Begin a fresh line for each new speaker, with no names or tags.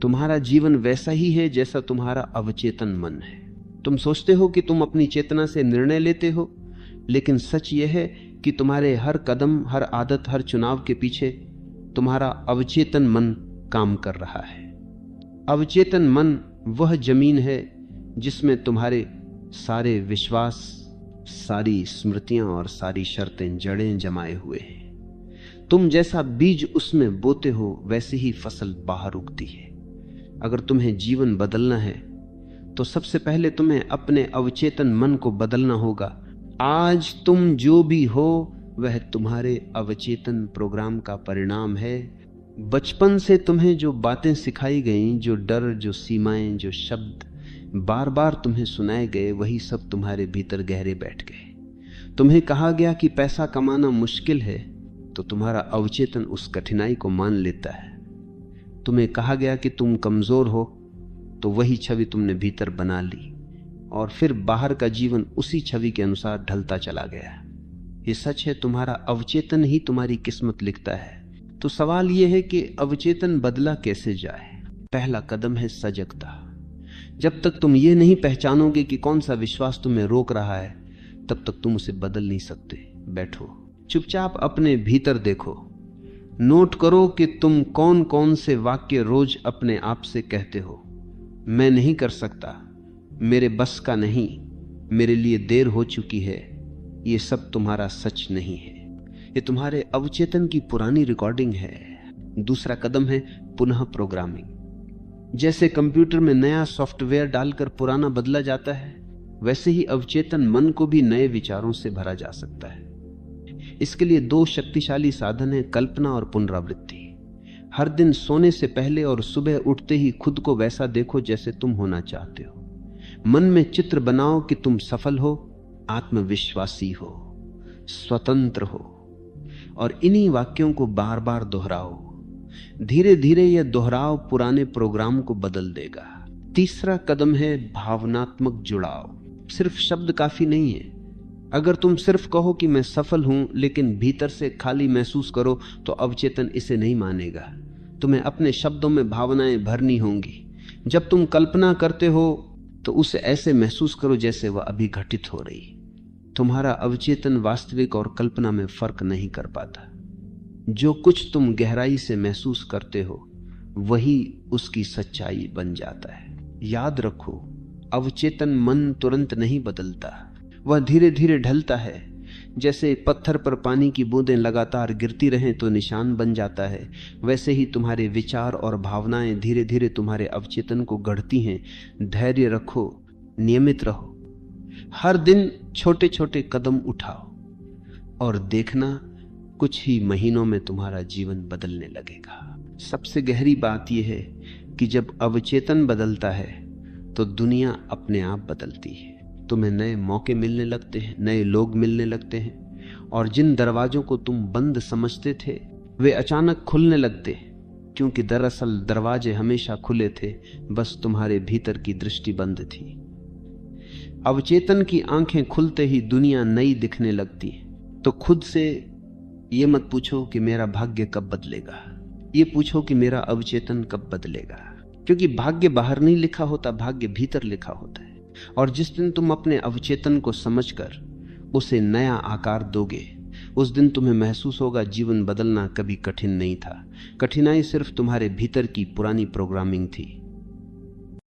तुम्हारा जीवन वैसा ही है जैसा तुम्हारा अवचेतन मन है। तुम सोचते हो कि तुम अपनी चेतना से निर्णय लेते हो, लेकिन सच यह है कि तुम्हारे हर कदम, हर आदत, हर चुनाव के पीछे तुम्हारा अवचेतन मन काम कर रहा है। अवचेतन मन वह जमीन है जिसमें तुम्हारे सारे विश्वास, सारी स्मृतियां और सारी शर्तें, जड़ें जमाए हुए हैं। तुम जैसा बीज उसमें बोते हो वैसे ही फसल बाहर उगती है। अगर तुम्हें जीवन बदलना है तो सबसे पहले तुम्हें अपने अवचेतन मन को बदलना होगा। आज तुम जो भी हो वह तुम्हारे अवचेतन प्रोग्राम का परिणाम है। बचपन से तुम्हें जो बातें सिखाई गईं, जो डर, जो सीमाएं, जो शब्द बार बार तुम्हें सुनाए गए, वही सब तुम्हारे भीतर गहरे बैठ गए। तुम्हें कहा गया कि पैसा कमाना मुश्किल है, तो तुम्हारा अवचेतन उस कठिनाई को मान लेता है। तुम्हें कहा गया कि तुम कमजोर हो, तो वही छवि तुमने भीतर बना ली और फिर बाहर का जीवन उसी छवि के अनुसार ढलता चला गया। ये सच है, तुम्हारा अवचेतन ही तुम्हारी किस्मत लिखता है। तो सवाल यह है कि अवचेतन बदला कैसे जाए। पहला कदम है सजगता। जब तक तुम ये नहीं पहचानोगे कि कौन सा विश्वास तुम्हें रोक रहा है, तब तक तुम उसे बदल नहीं सकते। बैठो, चुपचाप अपने भीतर देखो। नोट करो कि तुम कौन कौन से वाक्य रोज अपने आप से कहते हो। मैं नहीं कर सकता, मेरे बस का नहीं, मेरे लिए देर हो चुकी है। ये सब तुम्हारा सच नहीं है, ये तुम्हारे अवचेतन की पुरानी रिकॉर्डिंग है। दूसरा कदम है पुनः प्रोग्रामिंग। जैसे कंप्यूटर में नया सॉफ्टवेयर डालकर पुराना बदला जाता है, वैसे ही अवचेतन मन को भी नए विचारों से भरा जा सकता है। इसके लिए दो शक्तिशाली साधन हैं, कल्पना और पुनरावृत्ति। हर दिन सोने से पहले और सुबह उठते ही खुद को वैसा देखो जैसे तुम होना चाहते हो। मन में चित्र बनाओ कि तुम सफल हो, आत्मविश्वासी हो, स्वतंत्र हो, और इन्हीं वाक्यों को बार बार दोहराओ। धीरे धीरे यह दोहराव पुराने प्रोग्राम को बदल देगा। तीसरा कदम है भावनात्मक जुड़ाव। सिर्फ शब्द काफी नहीं है। अगर तुम सिर्फ कहो कि मैं सफल हूं, लेकिन भीतर से खाली महसूस करो, तो अवचेतन इसे नहीं मानेगा। तुम्हें अपने शब्दों में भावनाएं भरनी होंगी। जब तुम कल्पना करते हो तो उसे ऐसे महसूस करो जैसे वह अभी घटित हो रही। तुम्हारा अवचेतन वास्तविक और कल्पना में फर्क नहीं कर पाता। जो कुछ तुम गहराई से महसूस करते हो वही उसकी सच्चाई बन जाता है। याद रखो, अवचेतन मन तुरंत नहीं बदलता, वह धीरे धीरे ढलता है। जैसे पत्थर पर पानी की बूंदें लगातार गिरती रहें तो निशान बन जाता है, वैसे ही तुम्हारे विचार और भावनाएं धीरे धीरे तुम्हारे अवचेतन को गढ़ती हैं। धैर्य रखो, नियमित रहो, हर दिन छोटे छोटे कदम उठाओ और देखना कुछ ही महीनों में तुम्हारा जीवन बदलने लगेगा। सबसे गहरी बात यह है कि जब अवचेतन बदलता है तो दुनिया अपने आप बदलती है। तुम्हें नए मौके मिलने लगते हैं, नए लोग मिलने लगते हैं, और जिन दरवाजों को तुम बंद समझते थे वे अचानक खुलने लगते, क्योंकि दरअसल दरवाजे हमेशा खुले थे, बस तुम्हारे भीतर की दृष्टि बंद थी। अवचेतन की आंखें खुलते ही दुनिया नई दिखने लगती है। तो खुद से ये मत पूछो कि मेरा भाग्य कब बदलेगा, ये पूछो कि मेरा अवचेतन कब बदलेगा। क्योंकि भाग्य बाहर नहीं लिखा होता, भाग्य भीतर लिखा होता है। और जिस दिन तुम अपने अवचेतन को समझकर उसे नया आकार दोगे, उस दिन तुम्हें महसूस होगा जीवन बदलना कभी कठिन नहीं था। कठिनाई सिर्फ तुम्हारे भीतर की पुरानी प्रोग्रामिंग थी।